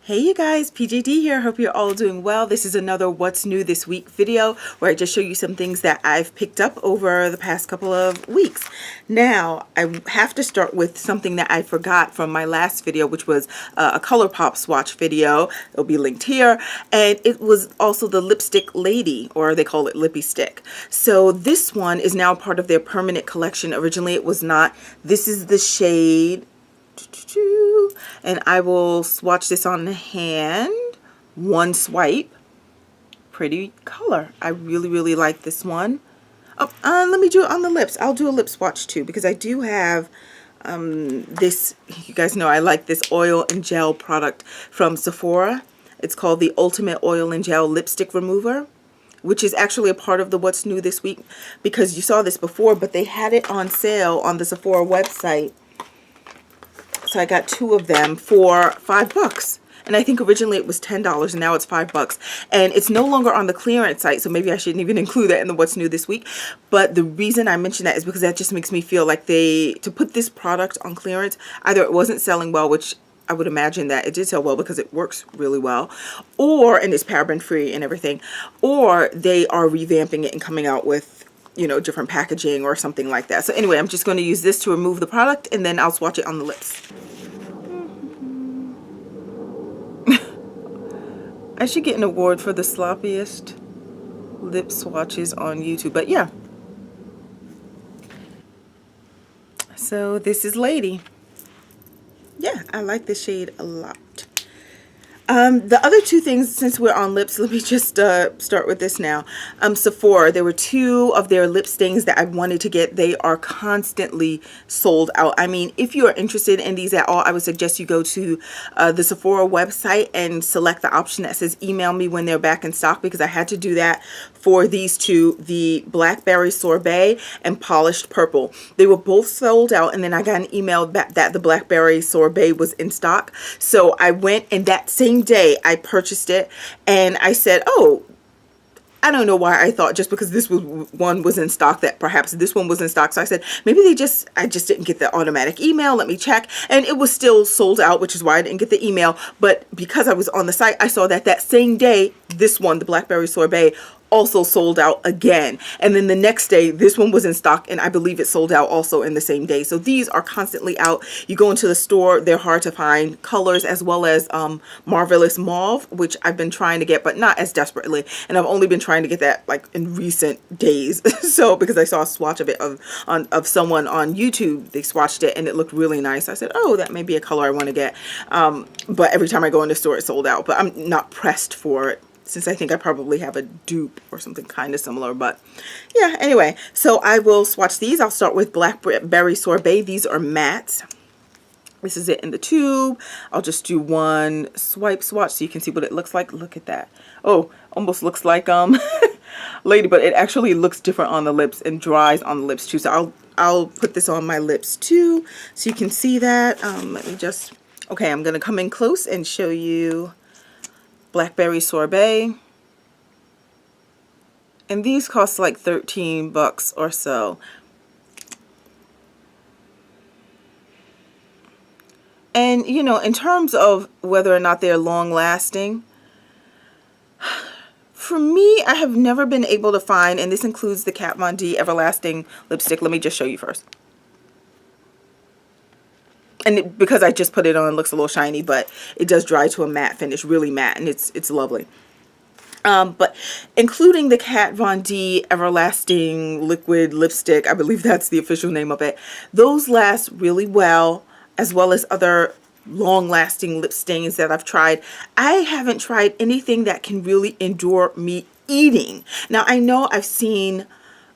Hey you guys, PJD here. Hope you're all doing well. This is another What's New This Week video where I just show you some things that I've picked up over the past couple of weeks. Now, I have to start with something that I forgot from my last video, which was a ColourPop swatch video. It'll be linked here. And it was also the Lipstick Lady, or they call it Lippy Stick. So this one is now part of their permanent collection. Originally it was not. This is the shade, and I will swatch this on the hand. One swipe. Pretty color. I really like this one. Oh, let me do it on the lips. I'll do a lip swatch too, because I do have this. You guys know I like this oil and gel product from Sephora. It's called the Ultimate Oil and Gel Lipstick Remover, which is actually a part of the What's New This Week, because you saw this before, but they had it on sale on the Sephora website. So I got two of them for $5. And I think originally it was $10 and now it's $5. And it's no longer on the clearance site, so maybe I shouldn't even include that in the What's New This Week. But the reason I mention that is because that just makes me feel like to put this product on clearance, either it wasn't selling well, which I would imagine that it did sell well because it works really well, and it's paraben free and everything, or they are revamping it and coming out with, you know, different packaging or something like that. So anyway, I'm just going to use this to remove the product and then I'll swatch it on the lips. I should get an award for the sloppiest lip swatches on YouTube, but yeah. So this is Lady. Yeah, I like this shade a lot. The other two things, since we're on lips, let me just start with this now. Sephora, there were two of their lip stains that I wanted to get. They are constantly sold out. I mean, if you are interested in these at all, I would suggest you go to the Sephora website and select the option that says email me when they're back in stock, because I had to do that for these two, the Blackberry Sorbet and Polished Purple. They were both sold out, and then I got an email back that the Blackberry Sorbet was in stock. So I went, and that same day I purchased it, and I said, oh, I don't know why I thought just because this one was in stock that perhaps this one was in stock. So I said, maybe I just didn't get the automatic email. Let me check. And it was still sold out, which is why I didn't get the email. But because I was on the site, I saw that same day, this one, the Blackberry Sorbet, also sold out again. And then the next day, this one was in stock, and I believe it sold out also in the same day. So these are constantly out. You go into the store, they're hard to find. Colors as well as Marvelous Mauve, which I've been trying to get, but not as desperately. And I've only been trying to get that like in recent days. So because I saw a swatch of it of someone on YouTube, they swatched it and it looked really nice. I said, oh, that may be a color I want to get. But every time I go in the store, it's sold out. But I'm not pressed for it, since I think I probably have a dupe or something kind of similar. But yeah, anyway, so I will swatch these. I'll start with Blackberry Sorbet. These are mattes. This is it in the tube. I'll just do one swipe swatch so you can see what it looks like. Look at that. Oh, almost looks like Lady, but it actually looks different on the lips and dries on the lips too. So I'll put this on my lips too so you can see that. Let me just, okay, I'm gonna come in close and show you Blackberry Sorbet, and these cost like $13 or so. And you know, in terms of whether or not they're long lasting, for me, I have never been able to find, and this includes the Kat Von D Everlasting lipstick. Let me just show you first. And because I just put it on, it looks a little shiny, but it does dry to a matte finish, really matte, and it's lovely. But including the Kat Von D Everlasting Liquid Lipstick, I believe that's the official name of it, those last really well as other long-lasting lip stains that I've tried. I haven't tried anything that can really endure me eating. Now, I know I've seen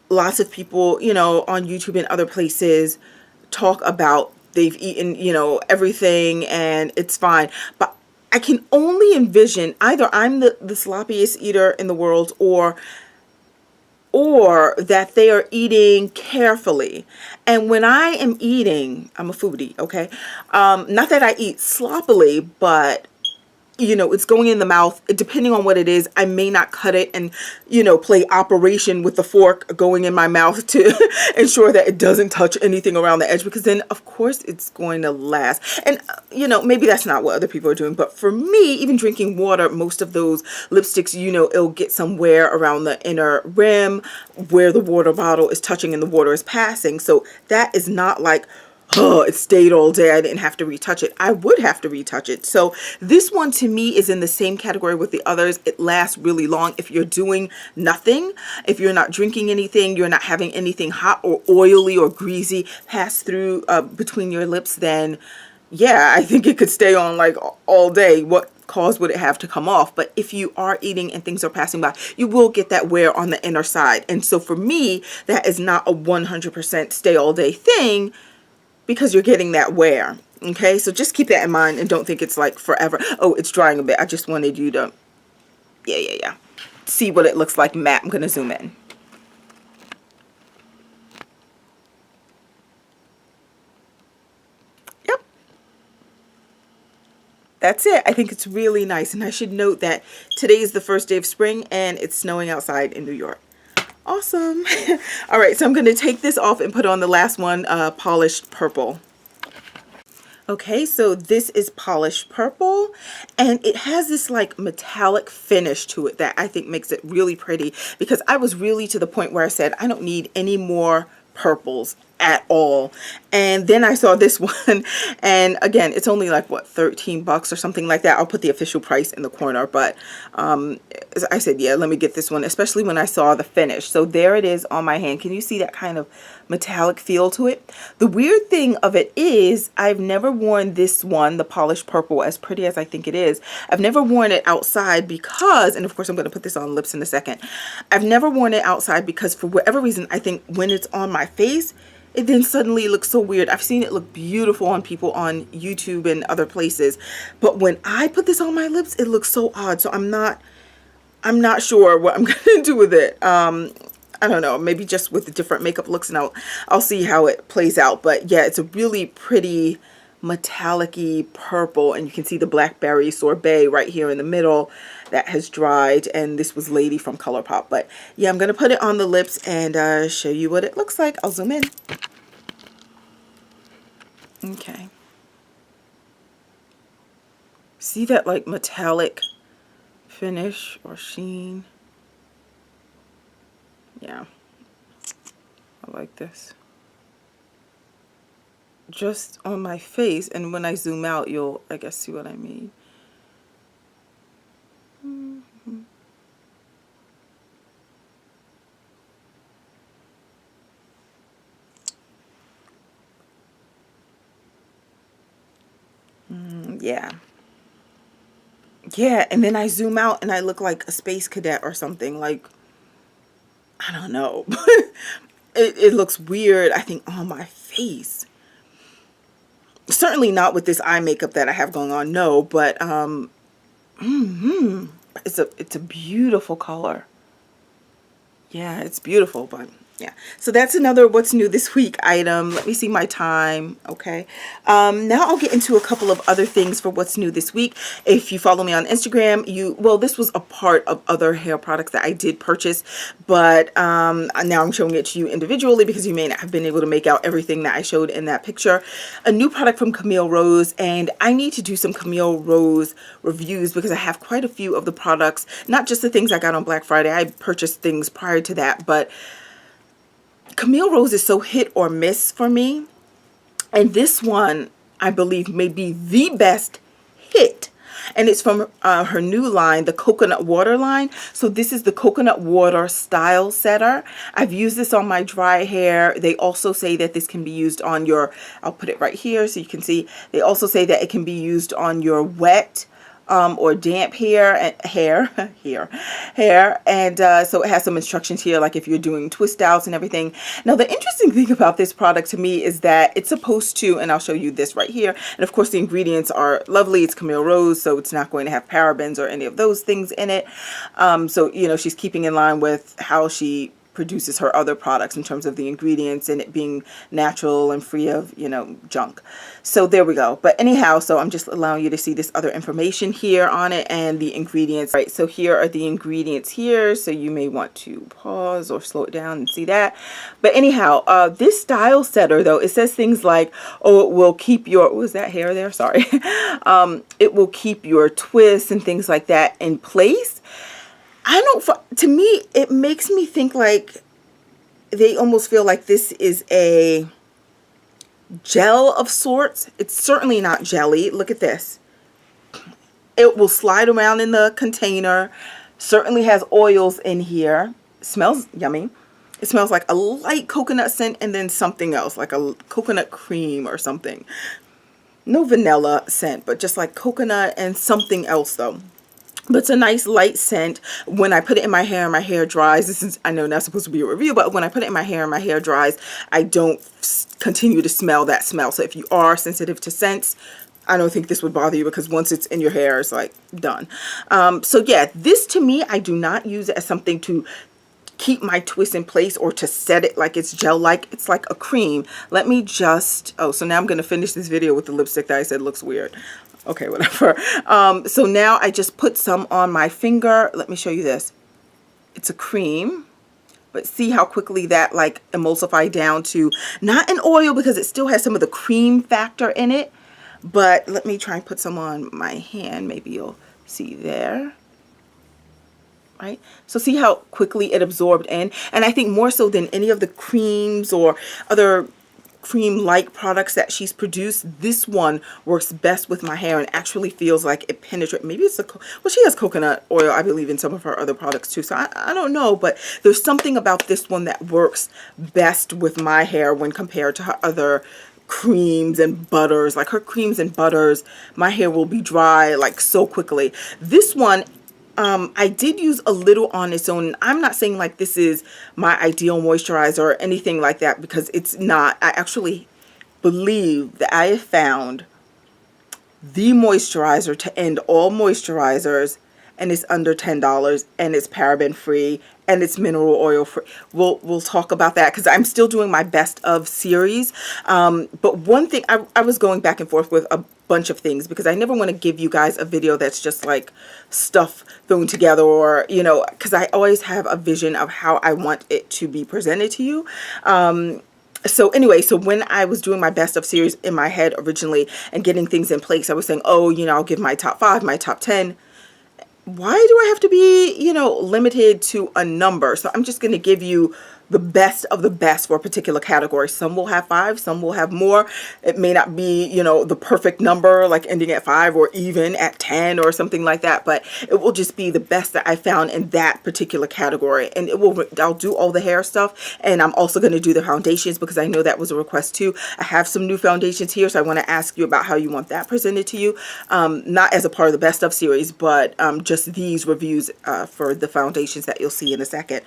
lots of people, you know, on YouTube and other places talk about they've eaten, you know, everything and it's fine. But I can only envision either I'm the sloppiest eater in the world, or that they are eating carefully. And when I am eating, I'm a foodie, okay? Not that I eat sloppily, but you know, it's going in the mouth. Depending on what it is, I may not cut it and, you know, play operation with the fork going in my mouth to ensure that it doesn't touch anything around the edge, because then of course it's going to last. And you know, maybe that's not what other people are doing, but for me, even drinking water, most of those lipsticks, you know, it'll get some wear around the inner rim where the water bottle is touching and the water is passing. So that is not like, oh, it stayed all day, I didn't have to retouch it. I would have to retouch it. So this one to me is in the same category with the others. It lasts really long. If you're doing nothing, if you're not drinking anything, you're not having anything hot or oily or greasy pass through between your lips, then yeah, I think it could stay on like all day. What cause would it have to come off? But if you are eating and things are passing by, you will get that wear on the inner side. And so for me, that is not a 100% stay all day thing, because you're getting that wear. Okay, so just keep that in mind and don't think it's like forever. Oh, it's drying a bit. I just wanted you to, yeah, see what it looks like matte. I'm going to zoom in. Yep. That's it. I think it's really nice. And I should note that today is the first day of spring and it's snowing outside in New York. Awesome. All right, so I'm going to take this off and put on the last one, polished purple. Okay, so this is polished purple, and it has this like metallic finish to it that I think makes it really pretty, because I was really to the point where I said I don't need any more purples at all. And then I saw this one, and again, it's only like what, 13 bucks or something like that. I'll put the official price in the corner, but I said, yeah, let me get this one, especially when I saw the finish. So there it is on my hand. Can you see that kind of metallic feel to it? The weird thing of it is I've never worn this one, the polished purple, as pretty as I think it is. I've never worn it outside because, and of course I'm going to put this on lips in a second, I've never worn it outside because for whatever reason, I think when it's on my face, it then suddenly looks so weird. I've seen it look beautiful on people on YouTube and other places, but when I put this on my lips, it looks so odd. So I'm not sure what I'm gonna do with it. I don't know, maybe just with the different makeup looks, and I'll see how it plays out. But yeah, it's a really pretty metallic-y purple, and you can see the blackberry sorbet right here in the middle that has dried, and this was Lady from ColourPop. But yeah, I'm gonna put it on the lips and show you what it looks like. I'll zoom in. Okay, see that like metallic finish or sheen? Yeah, I like this. Just on my face, and when I zoom out, you'll, I guess, see what I mean. Yeah. Yeah, and then I zoom out and I look like a space cadet or something. Like, I don't know. It looks weird, I think, on my face. Certainly not with this eye makeup that I have going on, no, but it's a beautiful color. Yeah, it's beautiful, but yeah. So that's another what's new this week item. Let me see my time. Okay. Now I'll get into a couple of other things for what's new this week. If you follow me on Instagram, well, this was a part of other hair products that I did purchase, but now I'm showing it to you individually because you may not have been able to make out everything that I showed in that picture. A new product from Camille Rose, and I need to do some Camille Rose reviews because I have quite a few of the products, not just the things I got on Black Friday. I purchased things prior to that, but Camille Rose is so hit or miss for me, and this one I believe may be the best hit, and it's from her new line, the coconut water line. So this is the coconut water style setter. I've used this on my dry hair. They also say that this can be used on your, I'll put it right here so you can see, they also say that it can be used on your wet or damp hair, and so it has some instructions here, like if you're doing twist outs and everything. Now the interesting thing about this product to me is that it's supposed to, and I'll show you this right here, and of course the ingredients are lovely. It's Camille Rose, so it's not going to have parabens or any of those things in it. So you know, she's keeping in line with how she produces her other products in terms of the ingredients and it being natural and free of, you know, junk. So there we go. But anyhow, so I'm just allowing you to see this other information here on it and the ingredients. Right, so here are the ingredients here. So you may want to pause or slow it down and see that. But anyhow, this style setter though, it says things like, oh, it will keep your, was that hair there? Sorry. It will keep your twists and things like that in place. I don't, to me, it makes me think like they almost feel like this is a gel of sorts. It's certainly not jelly. Look at this. It will slide around in the container. Certainly has oils in here. Smells yummy. It smells like a light coconut scent and then something else, like a coconut cream or something. No vanilla scent, but just like coconut and something else though. But it's a nice light scent. When I put it in my hair dries. This is, I know not supposed to be a review, but when I put it in my hair dries, I don't continue to smell that smell. So if you are sensitive to scents, I don't think this would bother you because once it's in your hair, it's like done. So yeah, this to me, I do not use it as something to keep my twist in place or to set it like it's gel-like. It's like a cream. Let me just, oh, so now I'm going to finish this video with the lipstick that I said looks weird. Okay, whatever. So now I just put some on my finger. Let me show you this. It's a cream, but see how quickly that like emulsified down to not an oil because it still has some of the cream factor in it. But let me try and put some on my hand. Maybe you'll see there. Right? So see how quickly it absorbed in. And I think more so than any of the creams or other cream-like products that she's produced, this one works best with my hair and actually feels like it penetrates. Maybe it's well, she has coconut oil, I believe, in some of her other products too. So I don't know, but there's something about this one that works best with my hair when compared to her other creams and butters. Like her creams and butters, my hair will be dry like so quickly. This one, I did use a little on its own. I'm not saying like this is my ideal moisturizer or anything like that because it's not. I actually believe that I have found the moisturizer to end all moisturizers, and it's under $10 and it's paraben free and it's mineral oil free. We'll talk about that because I'm still doing my best of series. But one thing, I was going back and forth with a bunch of things because I never want to give you guys a video that's just like stuff thrown together, or you know, because I always have a vision of how I want it to be presented to you. So anyway, so when I was doing my best of series in my head originally and getting things in place, I was saying, oh, you know, I'll give my top 5, my top 10. Why do I have to be, you know, limited to a number? So I'm just going to give you the best of the best for a particular category. Some will have 5, some will have more. It may not be, you know, the perfect number, like ending at 5 or even at 10 or something like that, but it will just be the best that I found in that particular category. And it will, I'll do all the hair stuff, and I'm also going to do the foundations because I know that was a request too. I have some new foundations here, so I want to ask you about how you want that presented to you. Not as a part of the best of series, but just these reviews for the foundations that you'll see in a second.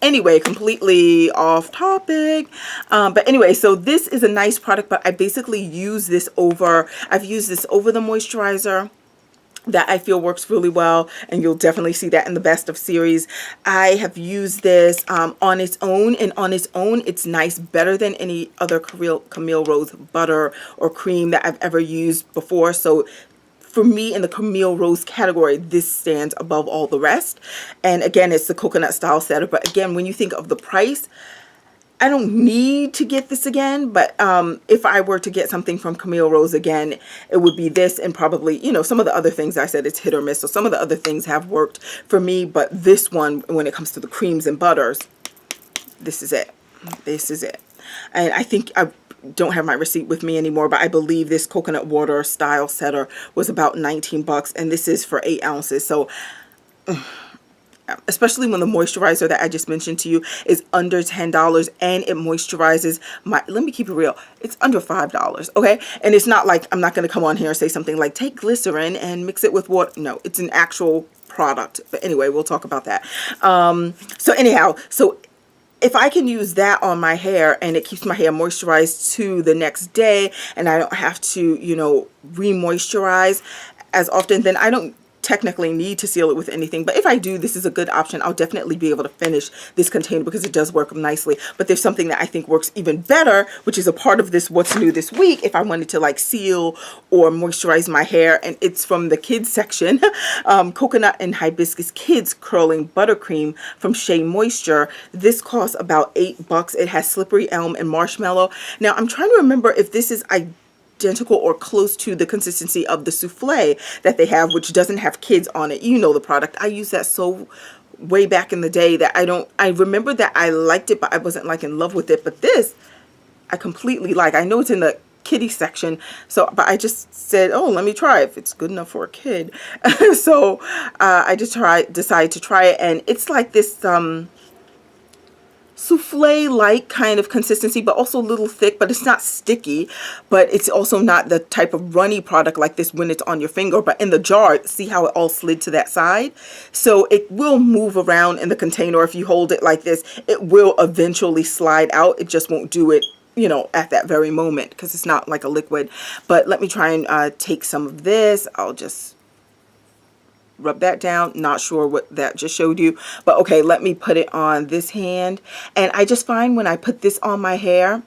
Anyway, completely off topic. But anyway, so this is a nice product, but I basically use this over, I've used this over the moisturizer that I feel works really well, and you'll definitely see that in the best of series. I have used this on its own, and on its own it's nice, better than any other Camille Rose butter or cream that I've ever used before. So for me, in the Camille Rose category, this stands above all the rest. And again, it's the coconut style setter. But again, when you think of the price, I don't need to get this again. But if I were to get something from Camille Rose again, it would be this, and probably, you know, some of the other things I said, it's hit or miss. So some of the other things have worked for me. But this one, when it comes to the creams and butters, this is it. This is it. And I think I don't have my receipt with me anymore, but I believe this coconut water style setter was about 19 bucks, and this is for 8 ounces. So especially when the moisturizer that I just mentioned to you is under $10 and it moisturizes my, let me keep it real, it's under $5, okay? And it's not like, I'm not going to come on here and say something like take glycerin and mix it with water. No, it's an actual product. But anyway, we'll talk about that. So anyhow, so if I can use that on my hair and it keeps my hair moisturized to the next day, and I don't have to, you know, re-moisturize as often, then I don't technically need to seal it with anything, but if I do, this is a good option. I'll definitely be able to finish this container because it does work nicely. But there's something that I think works even better, which is a part of this what's new this week, if I wanted to like seal or moisturize my hair, and it's from the kids section. Coconut and Hibiscus Kids Curling Buttercream from Shea Moisture. This costs about $8. It has slippery elm and marshmallow. Now I'm trying to remember if this is identical or close to the consistency of the souffle that they have, which doesn't have kids on it. You know the product. I used that so way back in the day that I remember that I liked it, but I wasn't like in love with it. But this I completely like. I know it's in the kiddie section, so but I just said, oh, let me try if it's good enough for a kid. So I just decided to try it, and it's like this souffle-like kind of consistency, but also a little thick, but it's not sticky, but it's also not the type of runny product like this when it's on your finger. But in the jar, see how it all slid to that side? So it will move around in the container. If you hold it like this, it will eventually slide out. It just won't do it, you know, at that very moment because it's not like a liquid. But let me try and take some of this. I'll just rub that down. Not sure what that just showed you, but okay, let me put it on this hand. And I just find when I put this on my hair,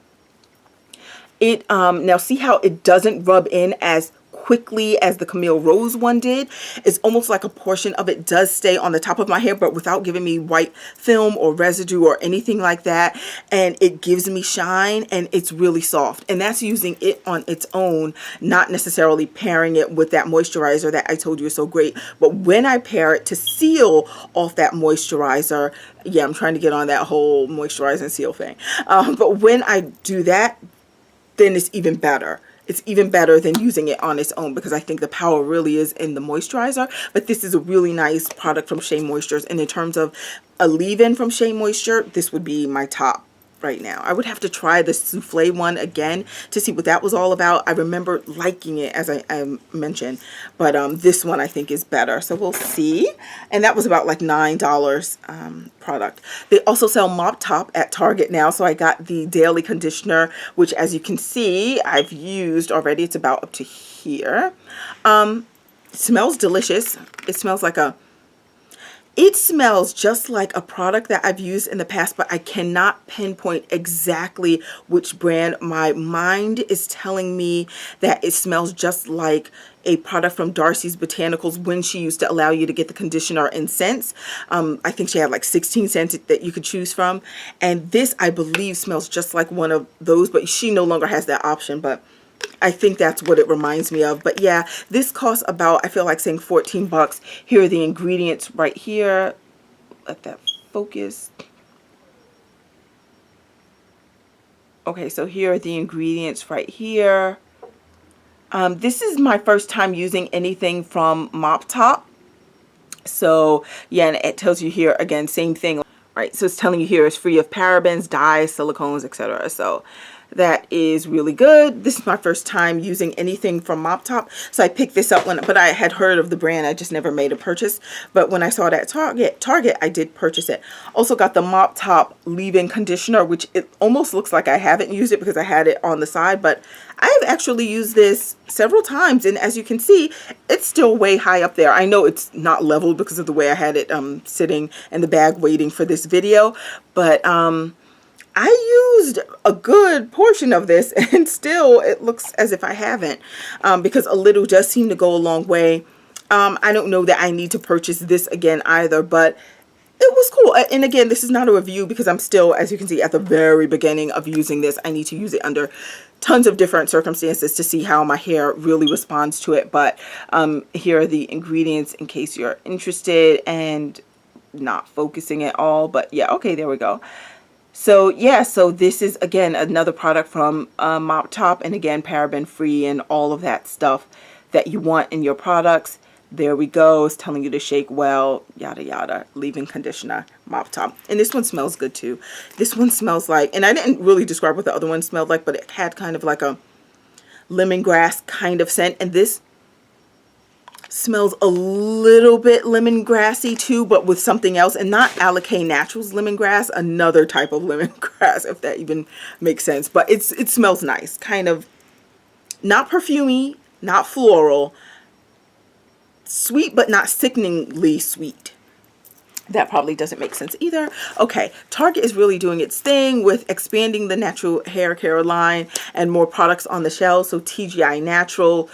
it now see how it doesn't rub in as quickly as the Camille Rose one did. It's almost like a portion of it does stay on the top of my hair, but without giving me white film or residue or anything like that. And it gives me shine, and it's really soft. And that's using it on its own, not necessarily pairing it with that moisturizer that I told you is so great. But when I pair it to seal off that moisturizer, yeah, I'm trying to get on that whole moisturize and seal thing. But when I do that, then it's even better. It's even better than using it on its own because I think the power really is in the moisturizer. But this is a really nice product from Shea Moisture. And in terms of a leave-in from Shea Moisture, this would be my top right now. I would have to try the souffle one again to see what that was all about. I remember liking it, as I mentioned, but this one I think is better. So we'll see. And that was about like $9 product. They also sell Mop Top at Target now. So I got the daily conditioner, which as you can see, I've used already. It's about up to here. It smells delicious. It smells like It smells just like a product that I've used in the past, but I cannot pinpoint exactly which brand. My mind is telling me that it smells just like a product from Darcy's Botanicals when she used to allow you to get the conditioner in scents. I think she had like 16 scents that you could choose from. And this, I believe, smells just like one of those, but she no longer has that option. But I think that's what it reminds me of. But yeah, this costs about, I feel like saying $14. Here are the ingredients right here. Let that focus. Okay, so here are the ingredients right here. This is my first time using anything from Mop Top. So yeah, and it tells you here again, same thing. Right, so it's telling you here it's free of parabens, dyes, silicones, etc. So that is really good. This is my first time using anything from Mop Top. So I picked this up but I had heard of the brand. I just never made a purchase. But when I saw that Target, I did purchase it. Also got the Mop Top leave-in conditioner, which it almost looks like I haven't used it because I had it on the side. But I have actually used this several times. And as you can see, it's still way high up there. I know it's not leveled because of the way I had it sitting in the bag waiting for this video. But I used a good portion of this and still it looks as if I haven't because a little does seem to go a long way. I don't know that I need to purchase this again either, but it was cool. And again, this is not a review because I'm still, as you can see, at the very beginning of using this. I need to use it under tons of different circumstances to see how my hair really responds to it. But here are the ingredients in case you're interested and not focusing at all. But yeah, okay, there we go. So yeah, so this is again another product from Mop Top, and again paraben free and all of that stuff that you want in your products. There we go. It's telling you to shake well, yada yada. Leave-in conditioner, Mop Top. And this one smells good too. This one smells like, and I didn't really describe what the other one smelled like, but it had kind of like a lemongrass kind of scent. And this smells a little bit lemongrassy too, but with something else, and not Alikay Naturals lemongrass, another type of lemongrass, if that even makes sense. But it smells nice, kind of not perfumey, not floral, sweet, but not sickeningly sweet. That probably doesn't make sense either. Okay, Target is really doing its thing with expanding the natural hair care line and more products on the shelves. So TGI Natural.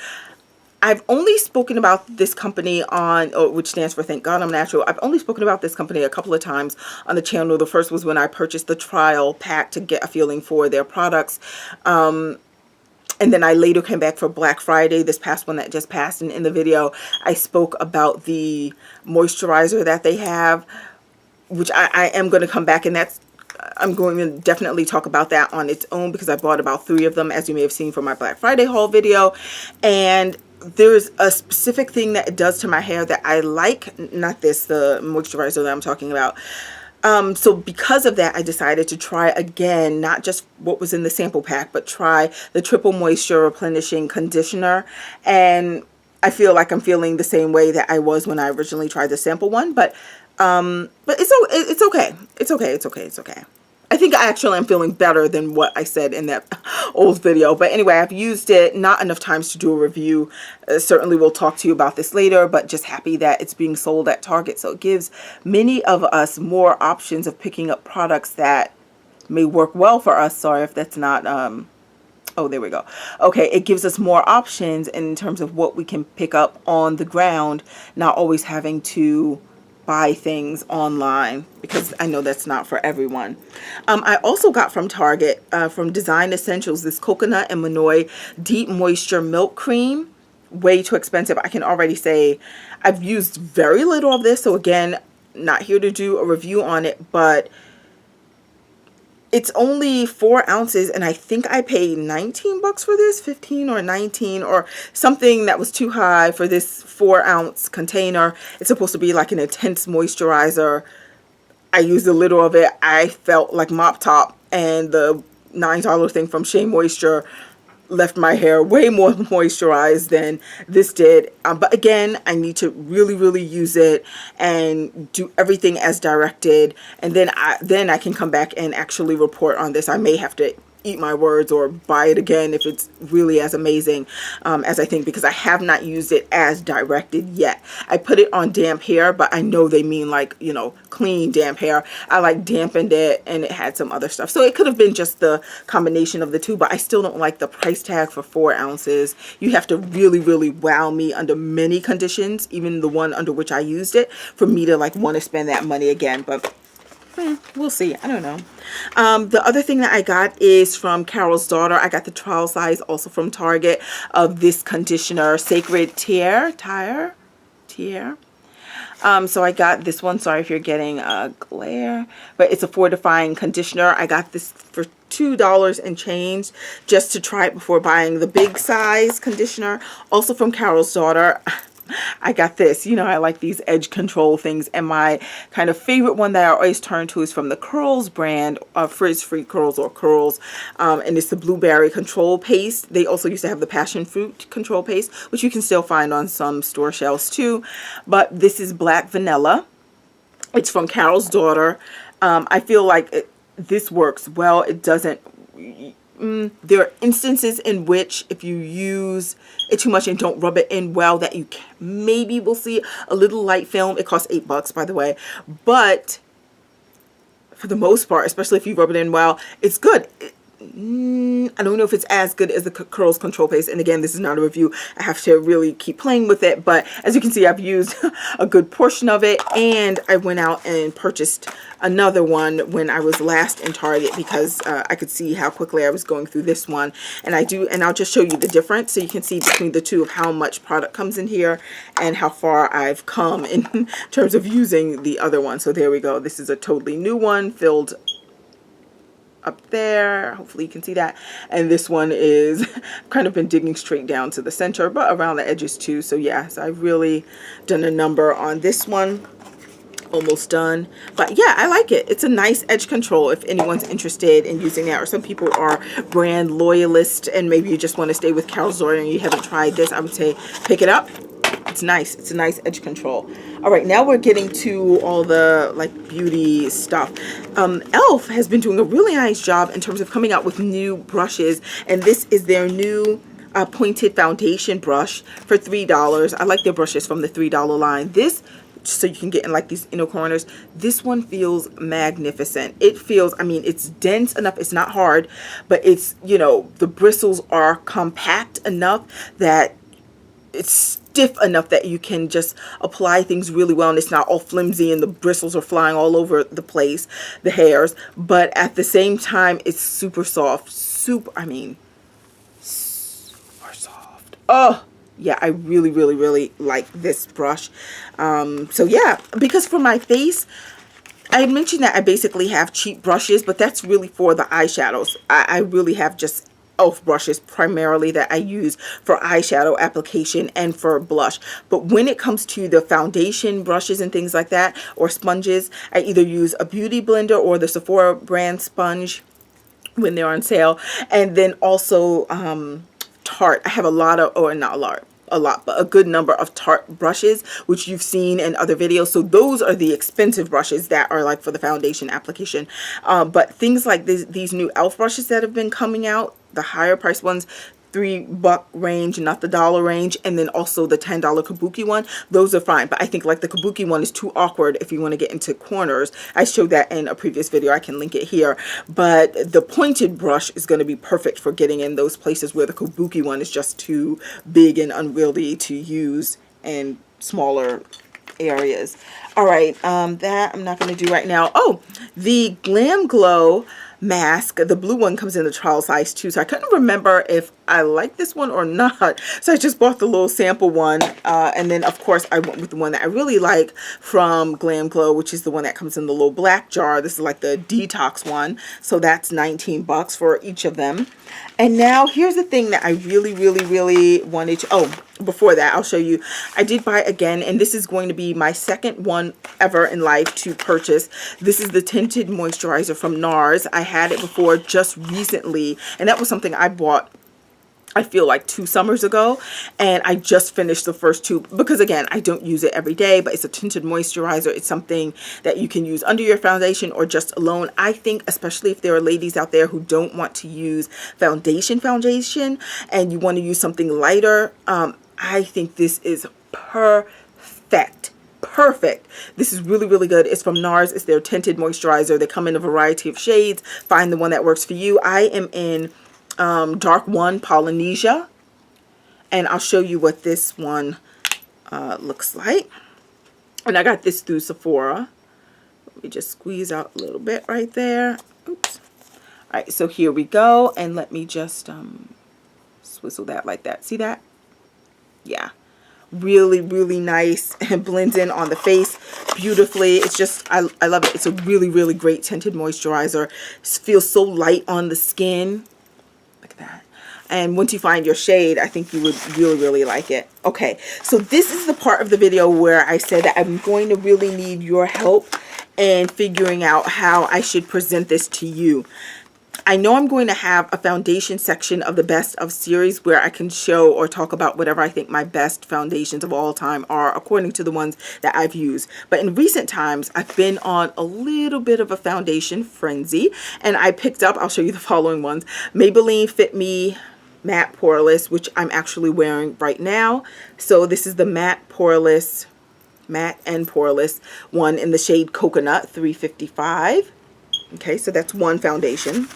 I've only spoken about this company on, which stands for Thank God I'm Natural. I've only spoken about this company a couple of times on the channel. The first was when I purchased the trial pack to get a feeling for their products. And then I later came back for Black Friday, this past one that just passed. And in the video, I spoke about the moisturizer that they have, which I am going to come back. And I'm going to definitely talk about that on its own because I bought about 3 of them, as you may have seen from my Black Friday haul video. And there's a specific thing that it does to my hair that I like. Not this, the moisturizer that I'm talking about. So because of that, I decided to try again, not just what was in the sample pack, but try the Triple Moisture Replenishing Conditioner. And I feel like I'm feeling the same way that I was when I originally tried the sample one. But it's okay. It's okay. It's okay. It's okay. I think I actually am feeling better than what I said in that old video. But anyway, I've used it. Not enough times to do a review. Certainly we'll talk to you about this later, but just happy that it's being sold at Target. So it gives many of us more options of picking up products that may work well for us. Sorry if that's not... oh, there we go. Okay, it gives us more options in terms of what we can pick up on the ground, not always having to buy things online, because I know that's not for everyone. I also got from Target, from Design Essentials, this Coconut and Manoi Deep Moisture Milk Cream. Way too expensive. I can already say I've used very little of this, so again, not here to do a review on it, but it's only 4 ounces, and I think I paid 19 bucks for this, 15 or 19 or something that was too high for this 4-ounce container. It's supposed to be like an intense moisturizer. I used a little of it. I felt like Mop Top, and the $9 thing from Shea Moisture left my hair way more moisturized than this did. But again, I need to really use it and do everything as directed, and then I can come back and actually report on this. I may have to eat my words or buy it again if it's really as amazing as I think, because I have not used it as directed yet. I put it on damp hair, but I know they mean like, you know, clean damp hair. I like dampened it, and it had some other stuff. So it could have been just the combination of the two, but I still don't like the price tag for 4 ounces. You have to really wow me under many conditions, even the one under which I used it, for me to like want to spend that money again. But we'll see. I don't know. The other thing that I got is from Carol's daughter. I got the trial size also from Target of this conditioner, Sacred Tear. So I got this one. Sorry if you're getting a glare, but it's a fortifying conditioner. I got this for $2 and change just to try it before buying the big size conditioner. Also from Carol's daughter, I got this. You know, I like these edge control things, and my kind of favorite one that I always turn to is from the Curls brand, Frizz-Free Curls or Curls, and it's the Blueberry Control Paste. They also used to have the Passion Fruit Control Paste, which you can still find on some store shelves too, but this is Black Vanilla. It's from Carol's daughter. I feel like this works well. It doesn't... there are instances in which if you use it too much and don't rub it in well, that you maybe will see a little light film. It costs $8, by the way, but for the most part, especially if you rub it in well, it's good. I don't know if it's as good as the Curls Control Paste, and again, this is not a review. I have to really keep playing with it, but as you can see, I've used a good portion of it, and I went out and purchased another one when I was last in Target, because I could see how quickly I was going through this one, and I'll just show you the difference so you can see between the two of how much product comes in here and how far I've come in terms of using the other one. So there we go. This is a totally new one, filled up there. Hopefully you can see that. And this one is kind of been digging straight down to the center, but around the edges too. So yeah, so I've really done a number on this one. Almost done. But yeah, I like it. It's a nice edge control if anyone's interested in using that, or some people are brand loyalists and maybe you just want to stay with Carol's daughter and you haven't tried this. I would say pick it up. It's nice. It's a nice edge control. All right, now we're getting to all the like beauty stuff. Elf has been doing a really nice job in terms of coming out with new brushes, and this is their new a pointed foundation brush for $3. I like their brushes from the $3 line. This, so you can get in like these inner corners, this one feels magnificent. It feels, I mean, it's dense enough, it's not hard, but it's, you know, the bristles are compact enough that it's stiff enough that you can just apply things really well, and it's not all flimsy and the bristles are flying all over the place, the hairs, but at the same time it's super soft, super, I mean, super soft. Oh yeah, I really, really, really like this brush. So yeah, because for my face, I mentioned that I basically have cheap brushes, but that's really for the eyeshadows. I really have just e.l.f. brushes primarily that I use for eyeshadow application and for blush. But when it comes to the foundation brushes and things like that, or sponges, I either use a beauty blender or the Sephora brand sponge when they're on sale. And then also Tarte. I have a lot of, or not a lot, but a good number of Tarte brushes, which you've seen in other videos. So those are the expensive brushes that are like for the foundation application. But things like these new e.l.f. brushes that have been coming out, the higher price ones, $3 range, not the dollar range, and then also the $10 kabuki one, those are fine. But I think like the kabuki one is too awkward if you want to get into corners. I showed that in a previous video, I can link it here. But the pointed brush is going to be perfect for getting in those places where the kabuki one is just too big and unwieldy to use in smaller areas. All right, that I'm not going to do right now. Oh, the Glam Glow mask, the blue one comes in the trial size too, so I couldn't remember if I like this one or not, so I just bought the little sample one, and then of course I went with the one that I really like from Glam Glow, which is the one that comes in the little black jar. This is like the detox one, so that's $19 for each of them. And now here's the thing that I really, really, really wanted to, oh, before that, I'll show you. I did buy again, and this is going to be my second one ever in life to purchase. This is the tinted moisturizer from Nars. I had it before just recently, and that was something I bought, I feel like 2 summers ago, and I just finished the first 2 because again, I don't use it every day, but it's a tinted moisturizer. It's something that you can use under your foundation or just alone. I think especially if there are ladies out there who don't want to use foundation and you want to use something lighter, I think this is perfect. This is really, really good. It's from Nars. It's their tinted moisturizer. They come in a variety of shades. Find the one that works for you. I am in dark 1 Polynesia, and I'll show you what this one looks like. And I got this through Sephora. Let me just squeeze out a little bit right there. Oops. All right, so here we go, and let me just swizzle that like that. See that? Yeah, really, really nice, and blends in on the face beautifully. It's just, I love it. It's a really, really great tinted moisturizer. It feels so light on the skin. Look at that. And once you find your shade, I think you would really, really like it. Okay, so this is the part of the video where I said that I'm going to really need your help in figuring out how I should present this to you. I know I'm going to have a foundation section of the best of series where I can show or talk about whatever I think my best foundations of all time are according to the ones that I've used. But in recent times, I've been on a little bit of a foundation frenzy, and I picked up, I'll show you the following ones, Maybelline Fit Me Matte Poreless, which I'm actually wearing right now. So this is the matte and poreless one in the shade Coconut, 355. Okay, so that's one foundation.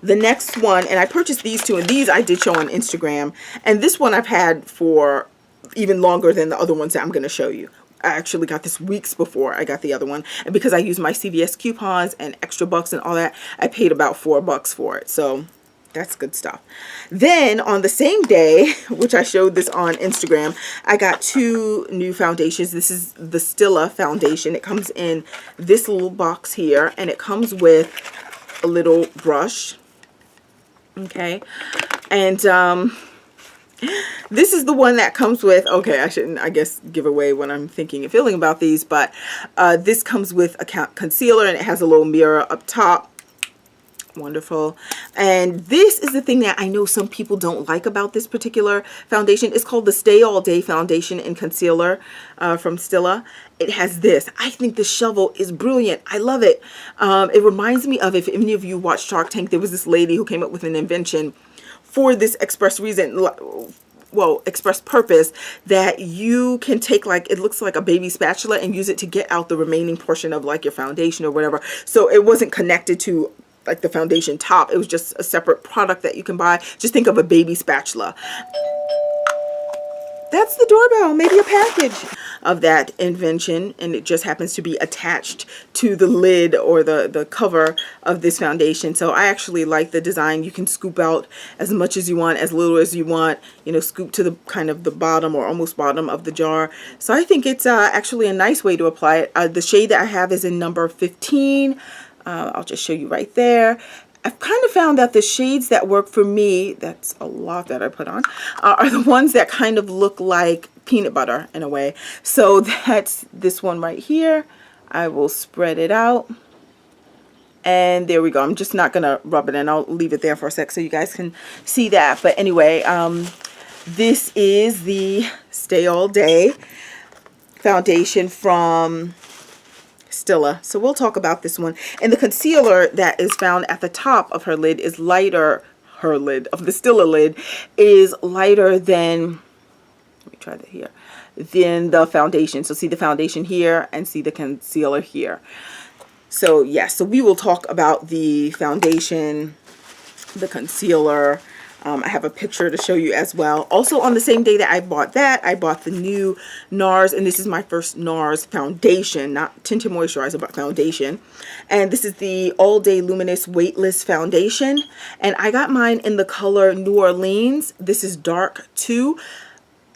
The next one, and I purchased these 2, and these I did show on Instagram, and this one I've had for even longer than the other ones that I'm going to show you. I actually got this weeks before I got the other one, and because I used my CVS coupons and extra bucks and all that, I paid about $4 for it, so that's good stuff. Then on the same day, which I showed this on Instagram, I got 2 new foundations. This is the Stila foundation. It comes in this little box here, and it comes with a little brush. Okay, and this is the one that comes with, okay, I shouldn't, I guess, give away what I'm thinking and feeling about these, but this comes with a concealer, and it has a little mirror up top. Wonderful. And this is the thing that I know some people don't like about this particular foundation. It's called the Stay All Day Foundation and Concealer from Stila. It has this. I think the shovel is brilliant. I love it. It reminds me of, if any of you watched Shark Tank, there was this lady who came up with an invention for this express reason, well, express purpose, that you can take, like, it looks like a baby spatula and use it to get out the remaining portion of like your foundation or whatever. So it wasn't connected to like the foundation top. It was just a separate product that you can buy. Just think of a baby spatula. That's the doorbell, maybe a package of that invention, and it just happens to be attached to the lid or the cover of this foundation. So I actually like the design. You can scoop out as much as you want, as little as you want, you know, scoop to the kind of the bottom or almost bottom of the jar. So I think it's actually a nice way to apply it. The shade that I have is in number 15. I'll just show you right there. I've kind of found that the shades that work for me, that's a lot that I put on, are the ones that kind of look like peanut butter in a way. So that's this one right here. I will spread it out. And there we go. I'm just not going to rub it in. I'll leave it there for a sec so you guys can see that. But anyway, this is the Stay All Day foundation from Stila. So we'll talk about this one. And the concealer that is found at the top of her lid is lighter. Her lid of the Stila lid is lighter than, let me try that here, than the foundation. So see the foundation here and see the concealer here. So yes, so we will talk about the foundation, the concealer. I have a picture to show you as well. Also on the same day that I bought that, I bought the new Nars, and this is my first Nars foundation, not tinted moisturizer, but foundation. And this is the All Day Luminous Weightless Foundation. And I got mine in the color New Orleans. This is dark too.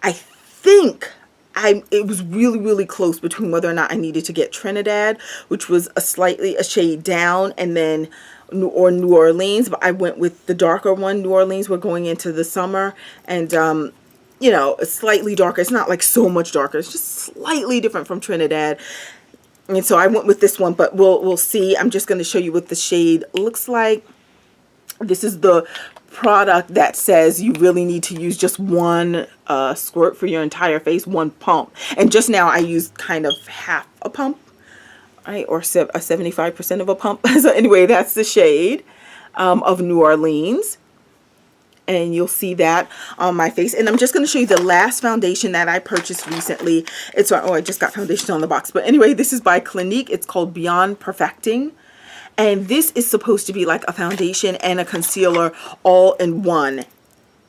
I think it was really close between whether or not I needed to get Trinidad, which was a shade down, and then New Orleans, but I went with the darker one. New Orleans, we're going into the summer, and you know, it's slightly darker. It's not like so much darker. It's just slightly different from Trinidad. And so I went with this one, but we'll see. I'm just going to show you what the shade looks like. This is the product that says you really need to use just one squirt for your entire face, one pump. And just now I used kind of half a pump. Right, or a 75% of a pump. So anyway, that's the shade of New Orleans. And you'll see that on my face. And I'm just going to show you the last foundation that I purchased recently. It's, oh, I just got foundation on the box. But anyway, this is by Clinique. It's called Beyond Perfecting. And this is supposed to be like a foundation and a concealer all in one.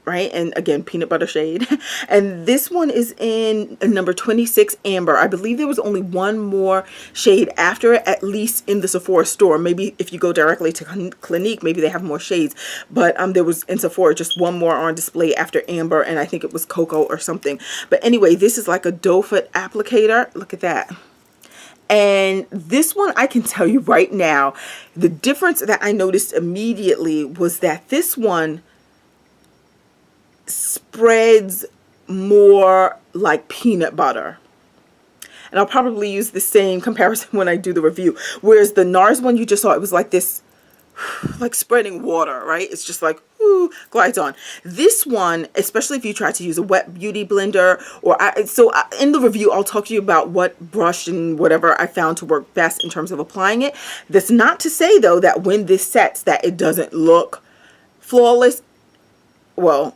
Right, and again, peanut butter shade. And this one is in number 26, Amber. I believe there was only one more shade after it, at least in the Sephora store. Maybe if you go directly to Clinique, maybe they have more shades. But there was in Sephora just one more on display after Amber, and I think it was Cocoa or something. But anyway, this is like a doe foot applicator. Look at that. And this one, I can tell you right now, the difference that I noticed immediately was that this one spreads more like peanut butter. And I'll probably use the same comparison when I do the review. Whereas the Nars one you just saw, it was like this, like spreading water, right? It's just like, ooh, glides on. This one, especially if you try to use a wet beauty blender, or in the review, I'll talk to you about what brush and whatever I found to work best in terms of applying it. That's not to say though that when this sets that it doesn't look flawless. Well,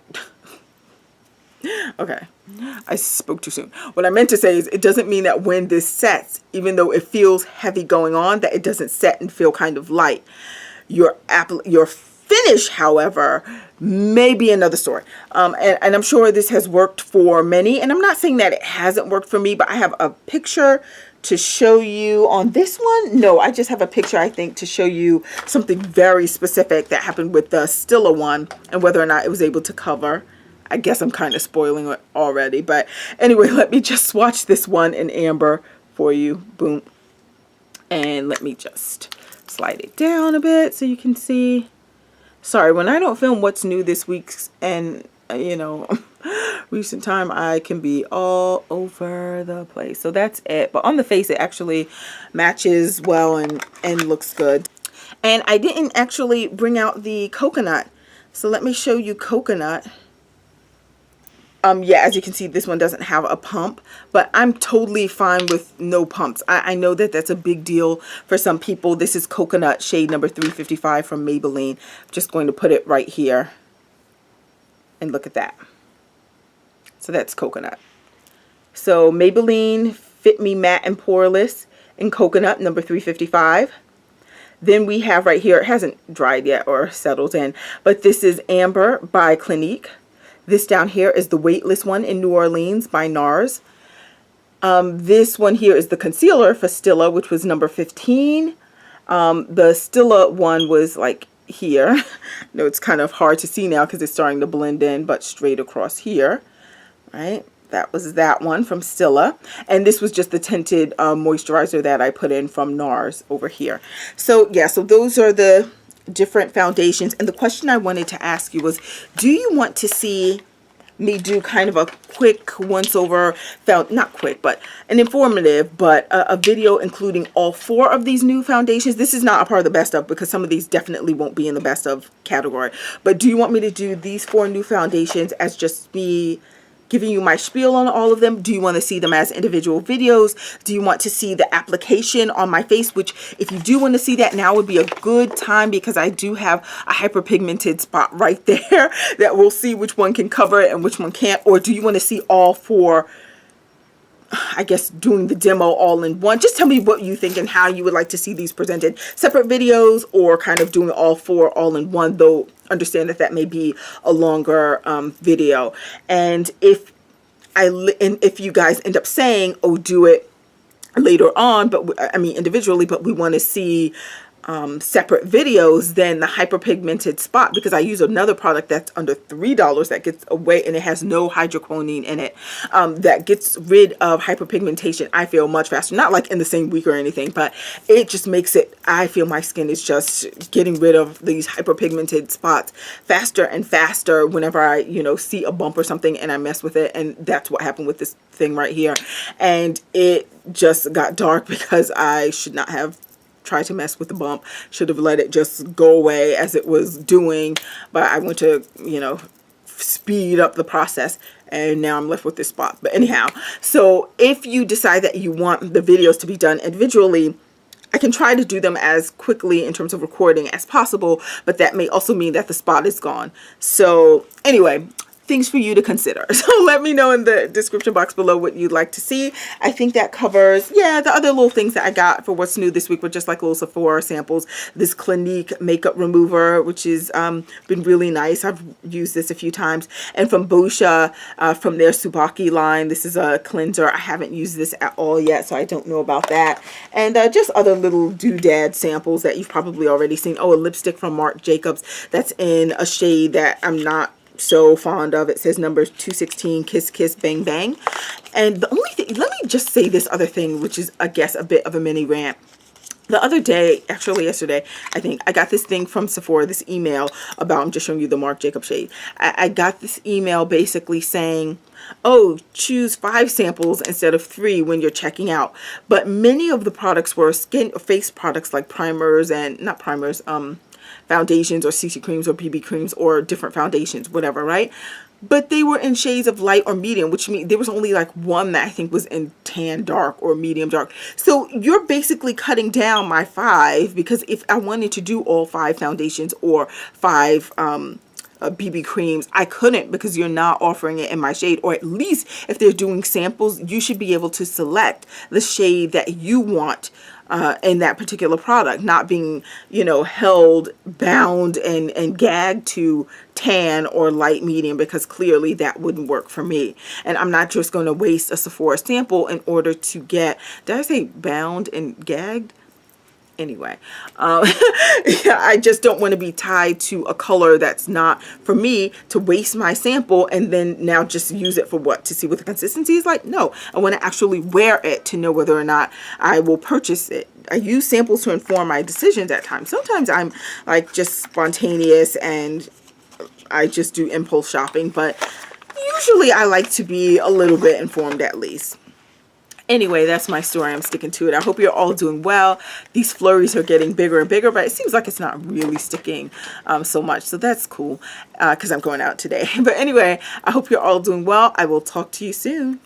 okay, I spoke too soon. What I meant to say is it doesn't mean that when this sets, even though it feels heavy going on, that it doesn't set and feel kind of light. Your finish, however, may be another story. And I'm sure this has worked for many. And I'm not saying that it hasn't worked for me, but I have a picture to show you on this one. No, I just have a picture, I think, to show you something very specific that happened with the Stila one and whether or not it was able to cover. I guess I'm kind of spoiling it already. But anyway, let me just swatch this one in Amber for you. Boom. And let me just slide it down a bit so you can see. Sorry, when I don't film what's new this week and, you know, recent time, I can be all over the place. So that's it. But on the face, it actually matches well and looks good. And I didn't actually bring out the coconut. So let me show you coconut. Yeah, as you can see, this one doesn't have a pump, but I'm totally fine with no pumps. I know that that's a big deal for some people. This is Coconut shade number 355 from Maybelline. I'm just going to put it right here. And look at that. So that's coconut. So Maybelline Fit Me Matte and Poreless in coconut, number 355. Then we have right here, it hasn't dried yet or settled in, but this is Amber by Clinique. This down here is the Weightless one in New Orleans by Nars. This one here is the concealer for Stila, which was number 15. The Stila one was like here. No, it's kind of hard to see now because it's starting to blend in, but straight across here, right? That was that one from Stila. And this was just the tinted moisturizer that I put in from Nars over here. So yeah, so those are the different foundations. And the question I wanted to ask you was, do you want to see me do kind of a quick once over, not quick, but an informative, but a video including all 4 of these new foundations? This is not a part of the best of because some of these definitely won't be in the best of category. But do you want me to do these 4 new foundations as just me giving you my spiel on all of them? Do you want to see them as individual videos? Do you want to see the application on my face? Which, if you do want to see that, now would be a good time because I do have a hyperpigmented spot right there that we'll see which one can cover it and which one can't. Or do you want to see all 4, I guess, doing the demo all in one? Just tell me what you think and how you would like to see these presented. Separate videos or kind of doing all 4 all in one, though understand that that may be a longer video. And if you guys end up saying, oh, do it later on, but I mean individually, but we want to see separate videos, then the hyperpigmented spot, because I use another product that's under $3 that gets away and it has no hydroquinone in it, that gets rid of hyperpigmentation, I feel, much faster. Not like in the same week or anything, but it just makes it, I feel my skin is just getting rid of these hyperpigmented spots faster and faster whenever I, you know, see a bump or something and I mess with it. And that's what happened with this thing right here. And it just got dark because I should not have tried to mess with the bump. Should have let it just go away as it was doing, but I went to, you know, speed up the process and now I'm left with this spot. But anyhow, so if you decide that you want the videos to be done individually, I can try to do them as quickly in terms of recording as possible, but that may also mean that the spot is gone. So anyway, things for you to consider. So let me know in the description box below what you'd like to see. I think that covers, yeah, the other little things that I got for what's new this week were just like little Sephora samples. This Clinique makeup remover, which has been really nice. I've used this a few times. And from Boscia, from their Subaki line, this is a cleanser. I haven't used this at all yet, so I don't know about that. And just other little doodad samples that you've probably already seen. Oh, a lipstick from Marc Jacobs that's in a shade that I'm not so fond of. It says number 216, Kiss Kiss Bang Bang. And the only thing, let me just say this other thing, which is, I guess, a bit of a mini rant. The other day, actually yesterday, I think, I got this thing from Sephora, this email about, I'm just showing you the Marc Jacobs shade. I got this email basically saying, oh, choose 5 samples instead of 3 when you're checking out. But many of the products were skin or face products like primers and, not primers, foundations or CC creams or BB creams or different foundations, whatever, right? But they were in shades of light or medium, which means there was only like one that I think was in tan dark or medium dark. So you're basically cutting down my 5, because if I wanted to do all 5 foundations or 5 BB creams, I couldn't, because you're not offering it in my shade. Or at least if they're doing samples, you should be able to select the shade that you want in that particular product, not being, you know, held, bound, and gagged to tan or light medium, because clearly that wouldn't work for me. And I'm not just going to waste a Sephora sample in order to get, did I say bound and gagged? Anyway, yeah, I just don't want to be tied to a color that's not for me, to waste my sample and then now just use it for what? To see what the consistency is like? No, I want to actually wear it to know whether or not I will purchase it. I use samples to inform my decisions at times. Sometimes I'm like just spontaneous and I just do impulse shopping, but usually I like to be a little bit informed at least. Anyway, that's my story. I'm sticking to it. I hope you're all doing well. These flurries are getting bigger and bigger, but it seems like it's not really sticking so much. So that's cool because I'm going out today. But anyway, I hope you're all doing well. I will talk to you soon.